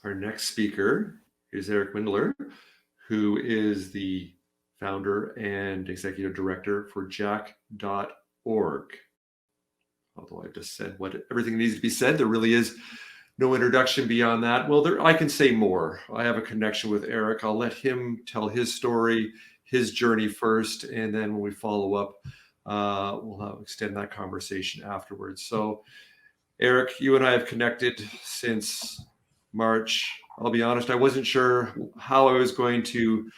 Our next speaker is Eric Windeler, who is the founder and executive director for jack.org. Although I've just said everything needs to be said, there really is no introduction beyond that. Well, I can say more. I have a connection with Eric. I'll let him tell his story, his journey first, and then when we follow up, we'll extend that conversation afterwards. So, Eric, you and I have connected since March. I'll be honest, I wasn't sure how I was going to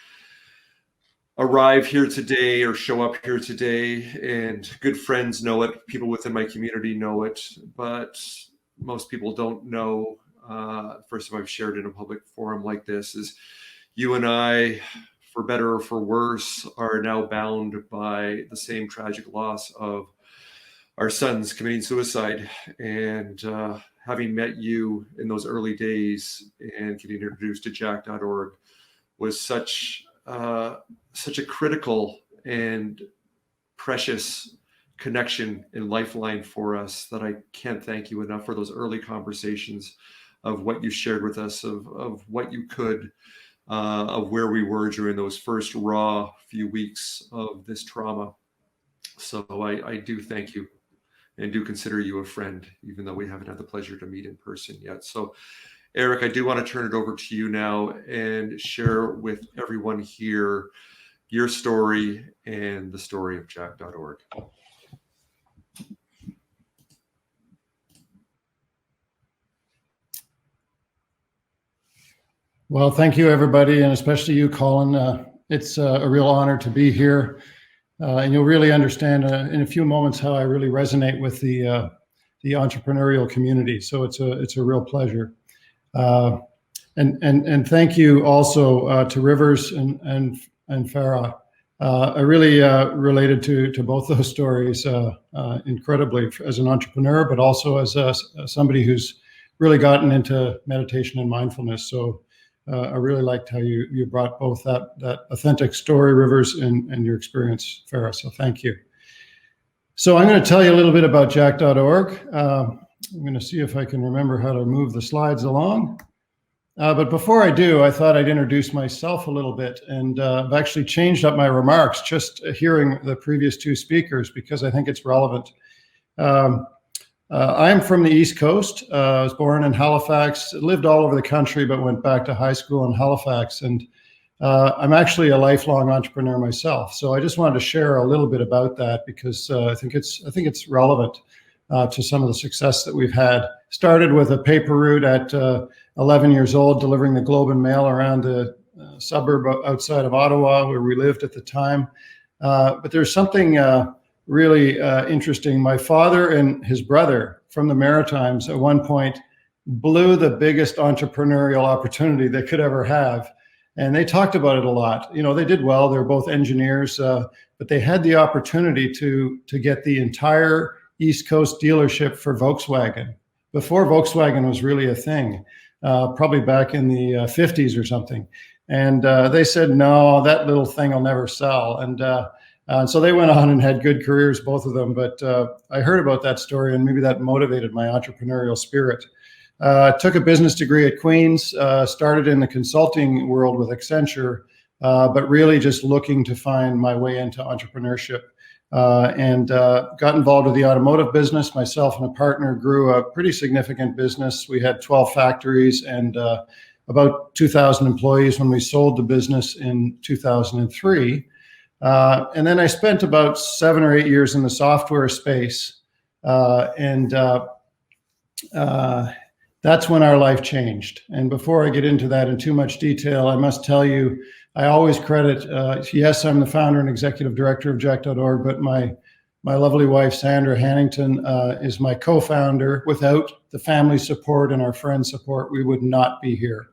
arrive here today or show up here today, and good friends know it, people within my community know it, but most people don't know. First time I've shared in a public forum like this is you and I, for better or for worse, are now bound by the same tragic loss of our sons committing suicide. And having met you in those early days and getting introduced to jack.org was such a critical and precious connection and lifeline for us that I can't thank you enough for those early conversations of what you shared with us, of what you could, of where we were during those first raw few weeks of this trauma. So I do thank you and do consider you a friend, even though we haven't had the pleasure to meet in person yet. So, Eric, I do want to turn it over to you now and share with everyone here your story and the story of jack.org. Well, thank you, everybody, and especially you, Colin. It's a real honor to be here. And you'll really understand in a few moments how I really resonate with the entrepreneurial community. So it's a real pleasure. And thank you also to Rivers and Farah. I really related to both those stories incredibly as an entrepreneur, but also as somebody who's really gotten into meditation and mindfulness. So I really liked how you brought both that authentic story, Rivers, and your experience, Farah. So thank you. So I'm going to tell you a little bit about jack.org. I'm going to see if I can remember how to move the slides along. But before I do, I thought I'd introduce myself a little bit. And I've actually changed up my remarks just hearing the previous two speakers because I think it's relevant. I'm from the East Coast. I was born in Halifax, lived all over the country, but went back to high school in Halifax. And I'm actually a lifelong entrepreneur myself. So I just wanted to share a little bit about that because I think it's relevant to some of the success that we've had. Started with a paper route at 11 years old, delivering the Globe and Mail around the suburb outside of Ottawa where we lived at the time. But there's something really interesting. My father and his brother from the Maritimes at one point blew the biggest entrepreneurial opportunity they could ever have. And they talked about it a lot. You know, they did well. They were both engineers, but they had the opportunity to get the entire East Coast dealership for Volkswagen before Volkswagen was really a thing, probably back in the 50s or something. And they said, no, that little thing will never sell. And so they went on and had good careers, both of them. But I heard about that story, and maybe that motivated my entrepreneurial spirit. Took a business degree at Queen's, started in the consulting world with Accenture, but really just looking to find my way into entrepreneurship. And got involved with the automotive business. Myself and a partner grew a pretty significant business. We had 12 factories and about 2,000 employees when we sold the business in 2003. And then I spent about 7 or 8 years in the software space. That's when our life changed. And before I get into that in too much detail, I must tell you, I always credit, yes, I'm the founder and executive director of jack.org, but my lovely wife, Sandra Hannington, is my co-founder. Without the family support and our friends' support, we would not be here.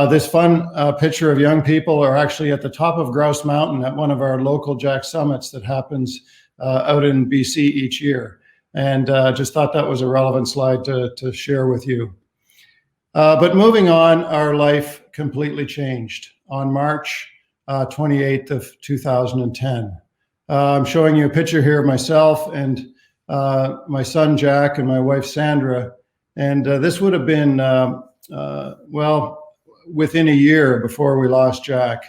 This fun picture of young people are actually at the top of Grouse Mountain at one of our local Jack Summits that happens out in BC each year. And just thought that was a relevant slide to share with you. But moving on, our life completely changed on March 28th of 2010. I'm showing you a picture here of myself and my son, Jack, and my wife, Sandra. And this would have been within a year before we lost Jack.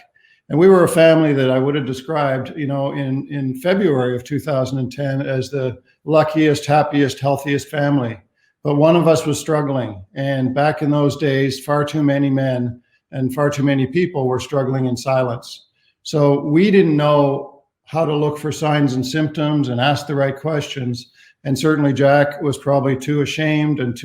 And we were a family that I would have described, in February of 2010 as the luckiest, happiest, healthiest family. But one of us was struggling. And back in those days, far too many men and far too many people were struggling in silence. So we didn't know how to look for signs and symptoms and ask the right questions. And certainly Jack was probably too ashamed and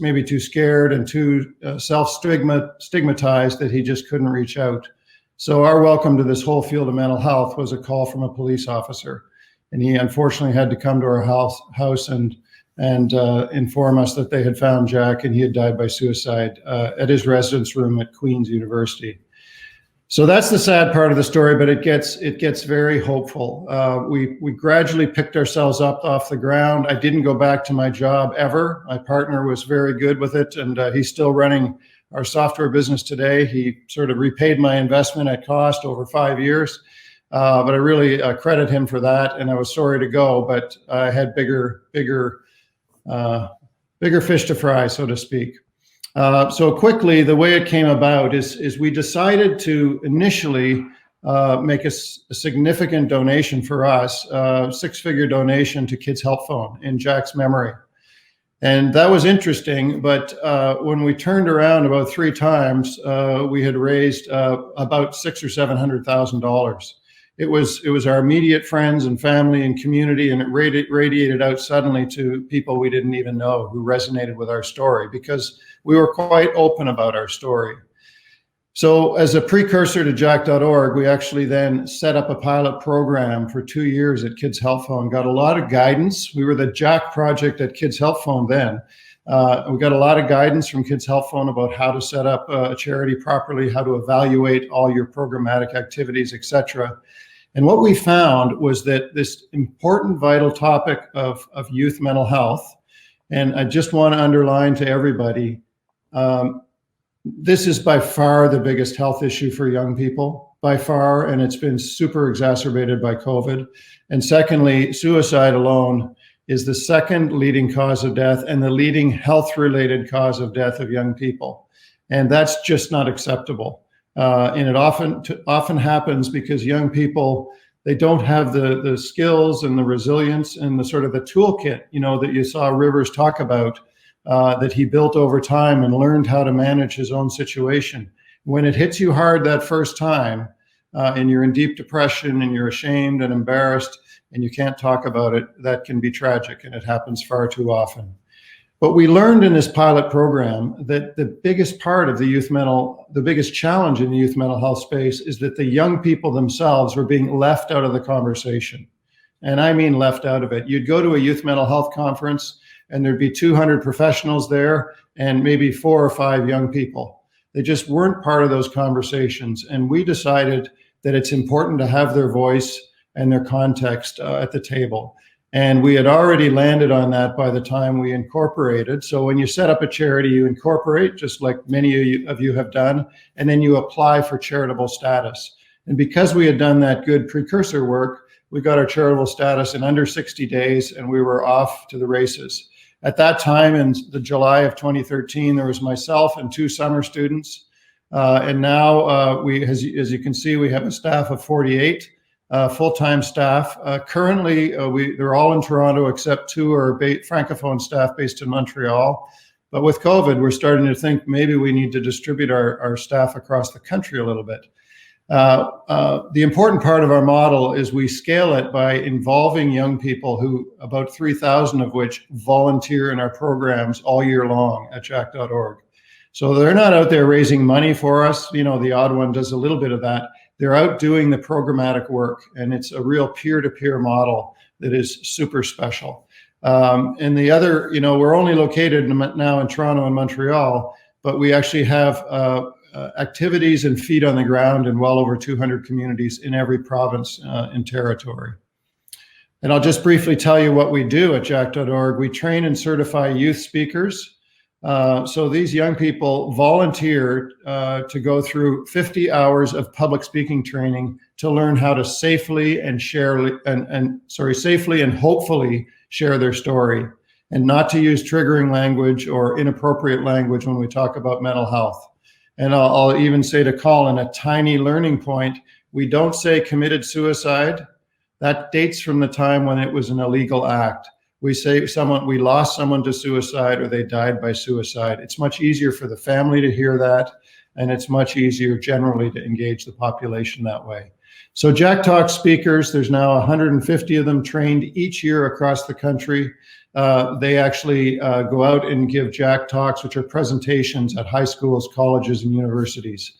maybe too scared and too self-stigmatized that he just couldn't reach out. So our welcome to this whole field of mental health was a call from a police officer. And he unfortunately had to come to our house and inform us that they had found Jack and he had died by suicide at his residence room at Queen's University. So that's the sad part of the story, but it gets very hopeful. We gradually picked ourselves up off the ground. I didn't go back to my job ever. My partner was very good with it, and he's still running our software business today. He sort of repaid my investment at cost over 5 years, but I really credit him for that. And I was sorry to go, but I had bigger fish to fry, so to speak. So quickly, the way it came about is we decided to initially make a significant donation for us, six-figure donation to Kids Help Phone in Jack's memory. And that was interesting, but when we turned around about 3 times, we had raised about $600,000 or $700,000. It was our immediate friends and family and community, and it radiated out suddenly to people we didn't even know who resonated with our story because we were quite open about our story. So as a precursor to Jack.org, we actually then set up a pilot program for 2 years at Kids Help Phone, got a lot of guidance. We were the Jack project at Kids Help Phone then. We got a lot of guidance from Kids Help Phone about how to set up a charity properly, how to evaluate all your programmatic activities, etc. And what we found was that this important, vital topic of youth mental health, and I just want to underline to everybody, this is by far the biggest health issue for young people, by far, and it's been super exacerbated by COVID. And secondly, suicide alone is the second leading cause of death and the leading health-related cause of death of young people. And that's just not acceptable. And it often happens because young people, they don't have the skills and the resilience and the sort of the toolkit, that you saw Rivers talk about, that he built over time and learned how to manage his own situation. When it hits you hard that first time, and you're in deep depression and you're ashamed and embarrassed and you can't talk about it, that can be tragic, and it happens far too often. But we learned in this pilot program that the biggest part of the biggest challenge in the youth mental health space is that the young people themselves were being left out of the conversation. And I mean left out of it. You'd go to a youth mental health conference and there'd be 200 professionals there and maybe 4 or 5 young people. They just weren't part of those conversations. And we decided that it's important to have their voice and their context at the table. And we had already landed on that by the time we incorporated. So when you set up a charity, you incorporate, just like many of you have done, and then you apply for charitable status. And because we had done that good precursor work, we got our charitable status in under 60 days, and we were off to the races. At that time, in the July of 2013, there was myself and 2 summer students. And now, as you can see, we have a staff of 48. Full-time staff. Currently, they're all in Toronto except 2 are Francophone staff based in Montreal. But with COVID, we're starting to think maybe we need to distribute our staff across the country a little bit. The important part of our model is we scale it by involving young people who, about 3,000 of which volunteer in our programs all year long at Jack.org. So they're not out there raising money for us. The odd one does a little bit of that. They're out doing the programmatic work, and it's a real peer-to-peer model that is super special. And the other, we're only located now in Toronto and Montreal, but we actually have activities and feet on the ground in well over 200 communities in every province and territory. And I'll just briefly tell you what we do at Jack.org. We train and certify youth speakers. So these young people volunteer to go through 50 hours of public speaking training to learn how to safely and hopefully share their story. and not to use triggering language or inappropriate language when we talk about mental health. And I'll even say to Colin, a tiny learning point, we don't say committed suicide. That dates from the time when it was an illegal act. We say we lost someone to suicide or they died by suicide. It's much easier for the family to hear that, and it's much easier generally to engage the population that way. So Jack Talk speakers, there's now 150 of them trained each year across the country. They actually go out and give Jack Talks, which are presentations at high schools, colleges, and universities.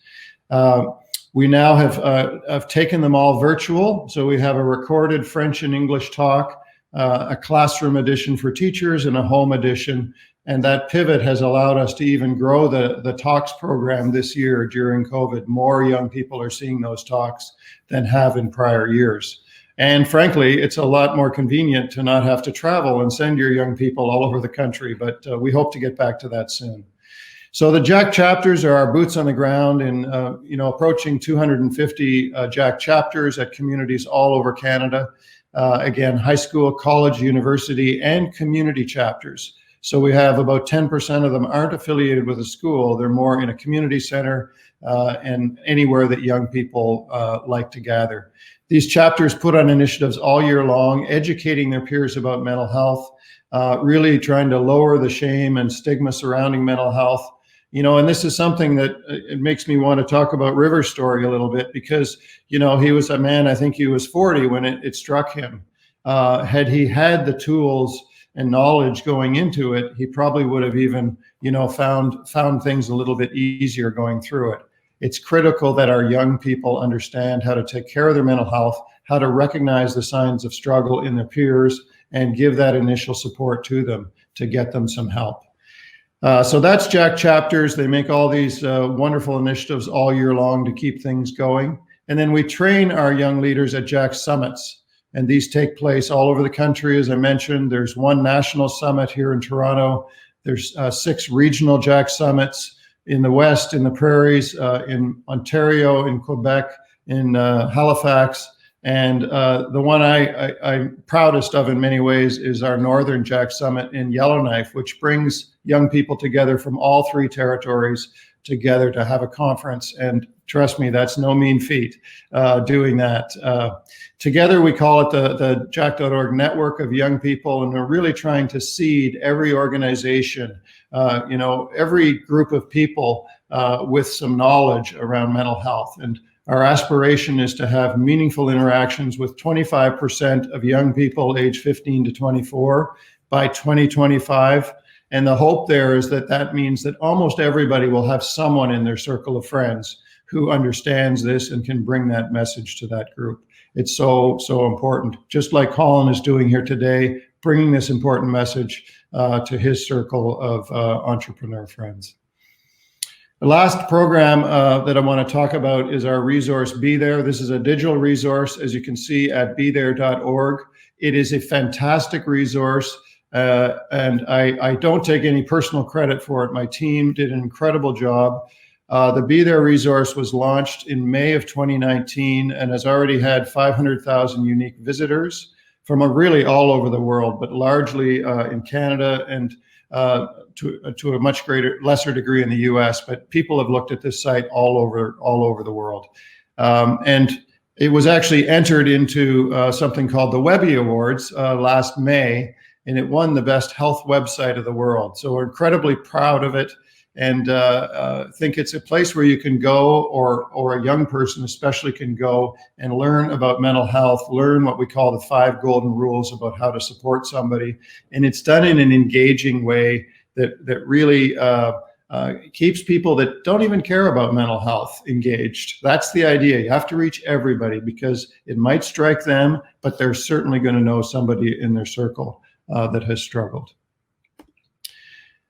We now have taken them all virtual. So we have a recorded French and English talk, a classroom edition for teachers, and a home edition. And that pivot has allowed us to even grow the talks program this year during COVID. More young people are seeing those talks than have in prior years. And frankly, it's a lot more convenient to not have to travel and send your young people all over the country, but we hope to get back to that soon. So the Jack chapters are our boots on the ground in, approaching 250 Jack chapters at communities all over Canada. Again, high school, college, university, and community chapters. So we have about 10% of them aren't affiliated with a school. They're more in a community center and anywhere that young people like to gather. These chapters put on initiatives all year long, educating their peers about mental health, really trying to lower the shame and stigma surrounding mental health. And this is something that it makes me want to talk about River's story a little bit because, he was a man, I think he was 40 when it struck him. Had he had the tools and knowledge going into it, he probably would have even, found things a little bit easier going through it. It's critical that our young people understand how to take care of their mental health, how to recognize the signs of struggle in their peers, and give that initial support to them to get them some help. So that's Jack Chapters. They make all these wonderful initiatives all year long to keep things going. And then we train our young leaders at Jack Summits. And these take place all over the country. As I mentioned, there's one national summit here in Toronto. There's 6 regional Jack Summits in the West, in the Prairies, in Ontario, in Quebec, in Halifax. And the one I'm proudest of in many ways is our Northern Jack Summit in Yellowknife, which brings young people together from all 3 territories together to have a conference. And trust me, that's no mean feat doing that. Together, we call it the Jack.org network of young people, and we're really trying to seed every organization, every group of people with some knowledge around mental health. And our aspiration is to have meaningful interactions with 25% of young people age 15 to 24 by 2025. And the hope there is that means that almost everybody will have someone in their circle of friends who understands this and can bring that message to that group. It's so important. Just like Colin is doing here today, bringing this important message to his circle of entrepreneur friends. The last program that I want to talk about is our resource, Be There. This is a digital resource, as you can see, at bethere.org. It is a fantastic resource, and I don't take any personal credit for it. My team did an incredible job. The Be There resource was launched in May of 2019 and has already had 500,000 unique visitors from really all over the world, but largely in Canada and to a much lesser degree in the US, but people have looked at this site all over the world. And it was actually entered into something called the Webby Awards last May, and it won the best health website of the world. So we're incredibly proud of it, and think it's a place where you can go, or a young person especially can go and learn about mental health, learn what we call the 5 golden rules about how to support somebody. And it's done in an engaging way that really keeps people that don't even care about mental health engaged. That's the idea. You have to reach everybody because it might strike them, but they're certainly going to know somebody in their circle that has struggled.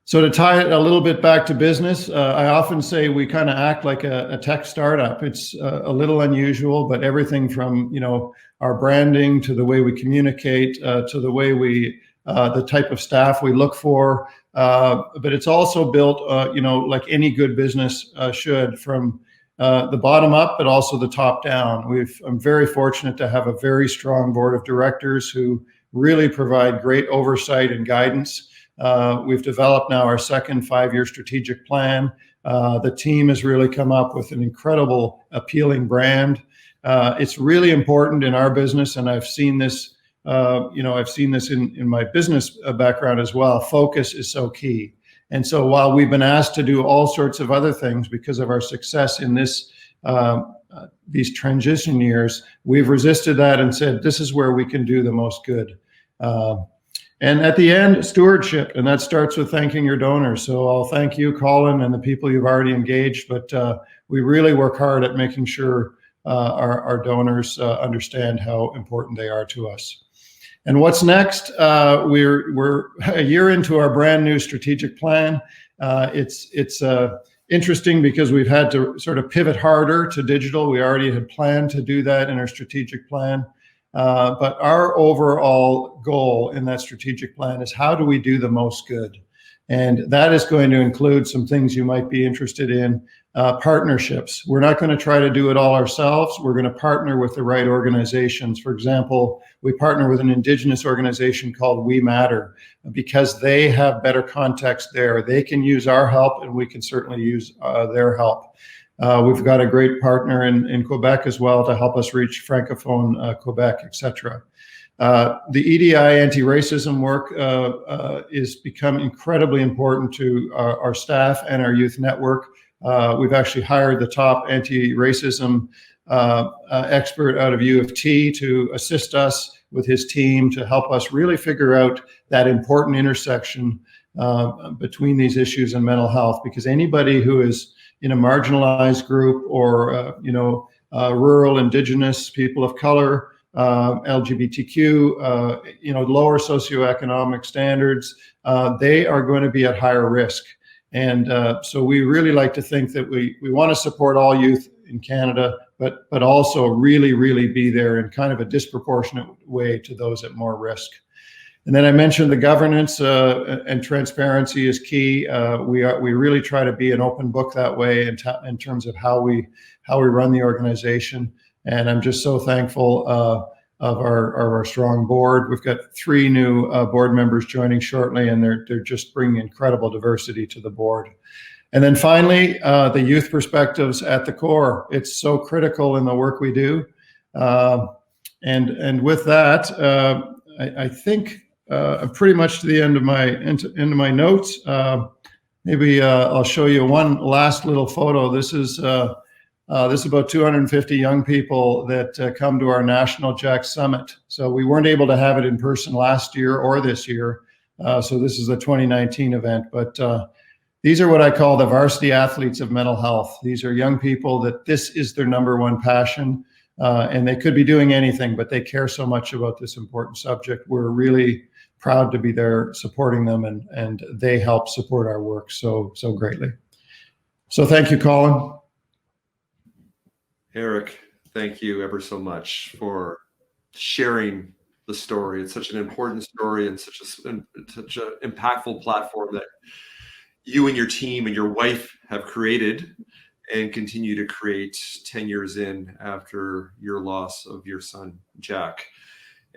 So to tie it a little bit back to business, I often say we kind of act like a tech startup. It's a little unusual, but everything from our branding to the way we communicate to the way the type of staff we look for. But it's also built, like any good business should, from the bottom up, but also the top down. I'm very fortunate to have a very strong board of directors who really provide great oversight and guidance. We've developed now our second 5-year strategic plan. The team has really come up with an incredible, appealing brand. It's really important in our business, and I've seen this, I've seen this in my business background as well. Focus is so key. And so while we've been asked to do all sorts of other things because of our success in these transition years, we've resisted that and said, this is where we can do the most good. And at the end, stewardship, and that starts with thanking your donors. So I'll thank you, Colin, and the people you've already engaged, but we really work hard at making sure our donors understand how important they are to us. And what's next? We're a year into our brand new strategic plan. It's interesting because we've had to sort of pivot harder to digital. We already had planned to do that in our strategic plan. But our overall goal in that strategic plan is how do we do the most good? And that is going to include some things you might be interested in. Partnerships. We're not going to try to do it all ourselves. We're going to partner with the right organizations. For example, we partner with an Indigenous organization called We Matter because they have better context there. They can use our help and we can certainly use their help. We've got a great partner in Quebec as well to help us reach Francophone Quebec, etc. The EDI anti-racism work is become incredibly important to our staff and our youth network. We've actually hired the top anti-racism expert out of U of T to assist us with his team to help us really figure out that important intersection between these issues and mental health, because anybody who is in a marginalized group or rural, Indigenous, people of color, LGBTQ, lower socioeconomic standards, they are going to be at higher risk. And so we really like to think that we want to support all youth in Canada, but also really, really be there in kind of a disproportionate way to those at more risk. And then I mentioned the governance and transparency is key. We really try to be an open book that way in terms of how we run the organization. And I'm just so thankful of our strong board. We've got 3 new board members joining shortly, and they're just bringing incredible diversity to the board. And then finally, the youth perspectives at the core. It's so critical in the work we do. And with that, I think I'm pretty much to the end of my notes. Maybe I'll show you one last little photo. This is about 250 young people that come to our National Jack Summit. So we weren't able to have it in person last year or this year. So this is a 2019 event. But these are what I call the varsity athletes of mental health. These are young people that this is their number one passion. And they could be doing anything, but they care so much about this important subject. We're really proud to be there supporting them, and they help support our work so greatly. So thank you, Colin. Eric, thank you ever so much for sharing the story. It's such an important story and such an impactful platform that you and your team and your wife have created and continue to create 10 years in after your loss of your son, Jack.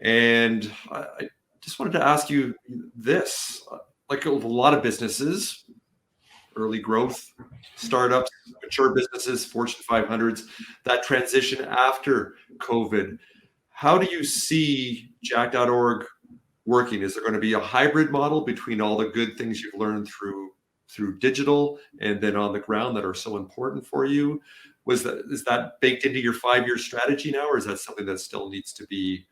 And I just wanted to ask you this, like a lot of businesses, early growth, startups, mature businesses, Fortune 500s, that transition after COVID. How do you see Jack.org working? Is there going to be a hybrid model between all the good things you've learned through digital and then on the ground that are so important for you? Is that baked into your 5-year strategy now, or is that something that still needs to be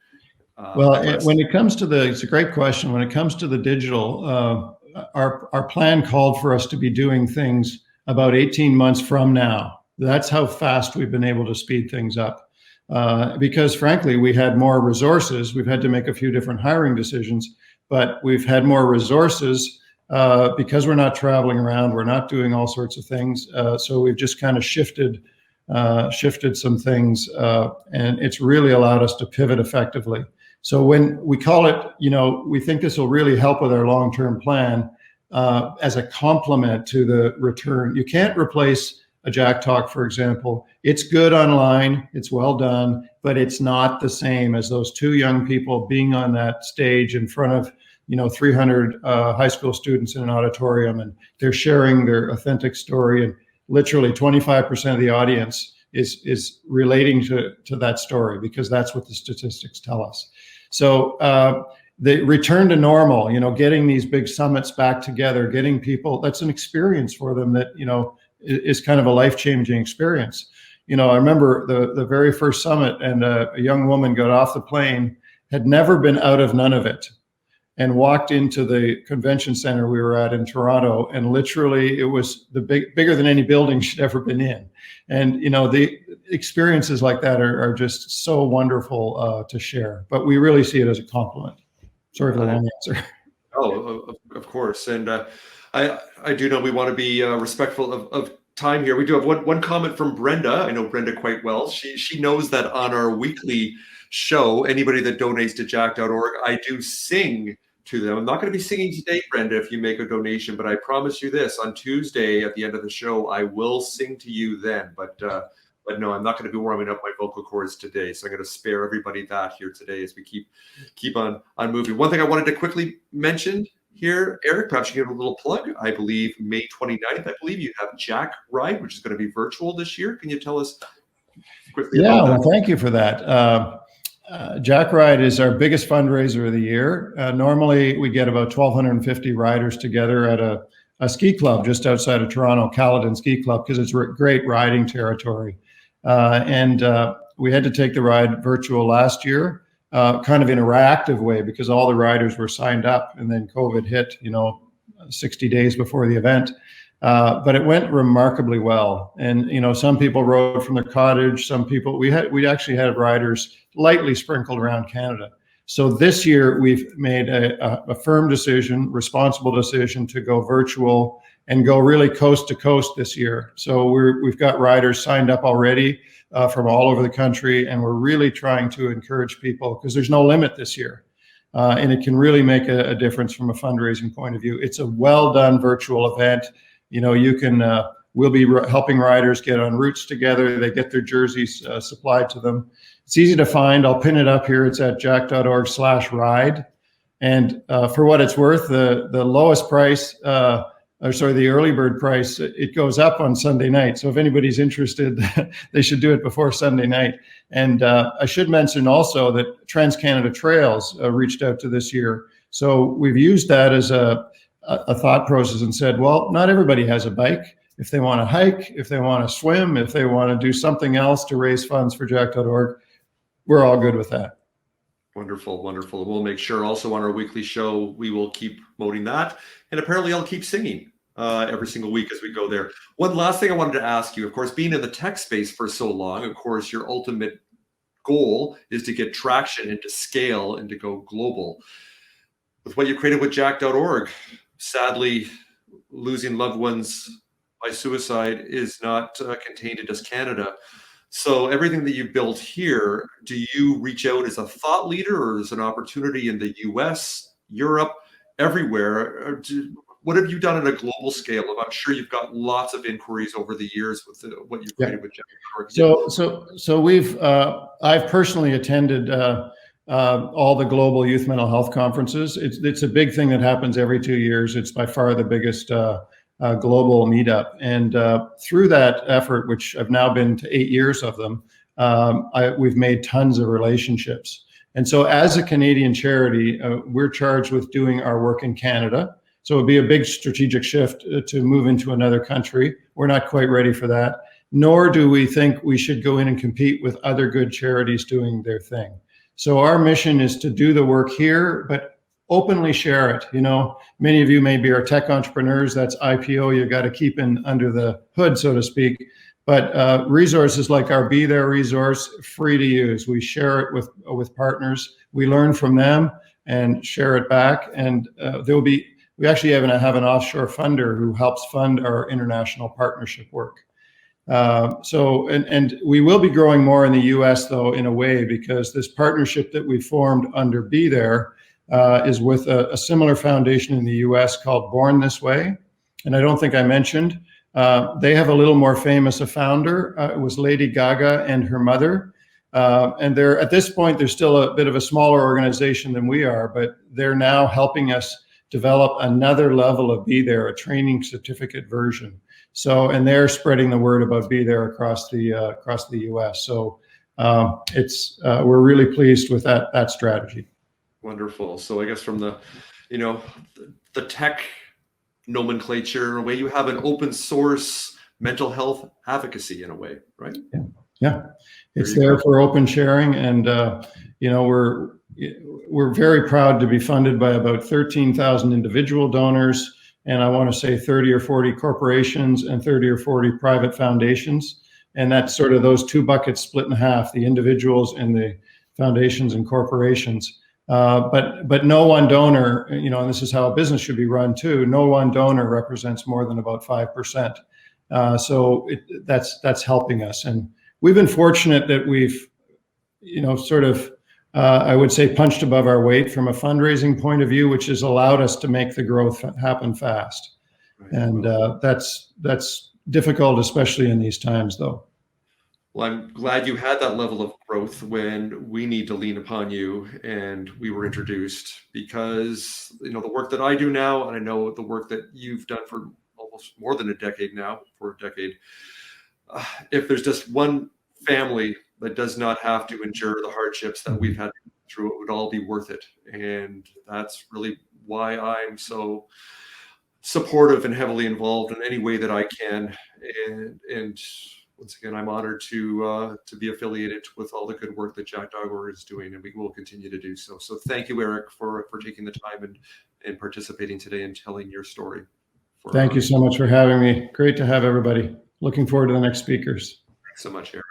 when it comes to it's a great question. When it comes to the digital, our plan called for us to be doing things about 18 months from now. That's how fast we've been able to speed things up. Because frankly, we had more resources. We've had to make a few different hiring decisions, but we've had more resources because we're not traveling around. We're not doing all sorts of things. So we've just kind of shifted some things, and it's really allowed us to pivot effectively. So when we call it, we think this will really help with our long-term plan as a complement to the return. You can't replace a Jack Talk, for example. It's good online, it's well done, but it's not the same as those 2 young people being on that stage in front of, 300 high school students in an auditorium, and they're sharing their authentic story, and literally 25% of the audience is relating to that story, because that's what the statistics tell us. So the return to normal, getting these big summits back together, getting people, that's an experience for them that, is kind of a life-changing experience. I remember the very first summit, and a young woman got off the plane, had never been out of Nunavut, and walked into the convention center we were at in Toronto, and literally it was bigger than any building she'd ever been in. And the experiences like that are just so wonderful to share. But we really see it as a compliment. Sorry for the long answer. Oh, of course. And I do know we want to be respectful of time here. We do have one comment from Brenda. I know Brenda quite well. She knows that on our weekly show, anybody that donates to jack.org, I do sing to them. I'm not going to be singing today, Brenda, if you make a donation, but I promise you this, on Tuesday at the end of the show, I will sing to you then. But no, I'm not going to be warming up my vocal cords today. So I'm going to spare everybody that here today as we keep on moving. One thing I wanted to quickly mention here, Eric, perhaps you give a little plug. I believe May 29th, I believe you have Jack Ride, which is going to be virtual this year. Can you tell us quickly about that? Well, thank you for that. Jack Ride is our biggest fundraiser of the year. Normally, we get about 1,250 riders together at a ski club just outside of Toronto, Caledon Ski Club, because it's great riding territory. And we had to take the ride virtual last year, kind of in a reactive way, because all the riders were signed up, and then COVID hit, 60 days before the event. But it went remarkably well. And, some people rode from their cottage, some people, we actually had riders lightly sprinkled around Canada. So this year we've made a firm decision, responsible decision to go virtual and go really coast to coast this year. So we've got riders signed up already from all over the country, and we're really trying to encourage people, because there's no limit this year. And it can really make a difference from a fundraising point of view. It's a well done virtual event. We'll be helping riders get on routes together. They get their jerseys supplied to them. It's easy to find. I'll pin it up here. It's at jack.org/ride. And for what it's worth, the lowest price, the early bird price, it goes up on Sunday night. So if anybody's interested, they should do it before Sunday night. And I should mention also that Trans-Canada Trails reached out to this year. So we've used that as a thought process and said, well, not everybody has a bike. If they want to hike, if they want to swim, if they want to do something else to raise funds for jack.org, we're all good with that. Wonderful, wonderful. We'll make sure also on our weekly show, we will keep promoting that. And apparently I'll keep singing every single week as we go there. One last thing I wanted to ask you, of course, being in the tech space for so long, of course, your ultimate goal is to get traction and to scale and to go global. With what you created with jack.org, sadly, losing loved ones by suicide is not contained to just Canada. So everything that you built here, do you reach out as a thought leader, or as an opportunity in the US, Europe, everywhere? What have you done on a global scale? I'm sure you've got lots of inquiries over the years with what you've created with jack.org. So I've personally attended all the global youth mental health conferences. It's a big thing that happens every 2 years. It's by far the biggest global meetup. And through that effort, which I've now been to 8 years of them, we've made tons of relationships. And so as a Canadian charity, we're charged with doing our work in Canada. So it'd be a big strategic shift to move into another country. We're not quite ready for that, nor do we think we should go in and compete with other good charities doing their thing. So our mission is to do the work here, but openly share it. Many of you may be our tech entrepreneurs. That's IPO. You've got to keep in under the hood, so to speak. But resources like our Be There resource, free to use. We share it with partners. We learn from them and share it back. And we actually have an offshore funder who helps fund our international partnership work. And we will be growing more in the US, though, in a way, because this partnership that we formed under Be There is with a similar foundation in the US called Born This Way. And I don't think I mentioned, they have a little more famous a founder. It was Lady Gaga and her mother. And they're at this point, they're still a bit of a smaller organization than we are, but they're now helping us develop another level of Be There, a training certificate version. So, and they're spreading the word about Be There across the U.S. So we're really pleased with that strategy. Wonderful. So I guess from the, the tech nomenclature, in a way, you have an open source mental health advocacy in a way, right? Yeah. It's there for open sharing, and we're very proud to be funded by about 13,000 individual donors, and I want to say 30 or 40 corporations and 30 or 40 private foundations. And that's sort of those two buckets split in half, the individuals and the foundations and corporations. But no one donor, and this is how a business should be run too, no one donor represents more than about 5%. So that's helping us. And we've been fortunate that we've, I would say, punched above our weight from a fundraising point of view, which has allowed us to make the growth happen fast. Right. And that's difficult, especially in these times, though. Well, I'm glad you had that level of growth when we need to lean upon you and we were introduced, because, the work that I do now, and I know the work that you've done for almost more than a decade now, if there's just one family that does not have to endure the hardships that we've had through, it would all be worth it. And that's really why I'm so supportive and heavily involved in any way that I can. And once again, I'm honored to be affiliated with all the good work that Jack Dog Org is doing, and we will continue to do so. So thank you, Eric, for taking the time and participating today and telling your story. Thank you so much for having me. Great to have everybody. Looking forward to the next speakers. Thanks so much, Eric.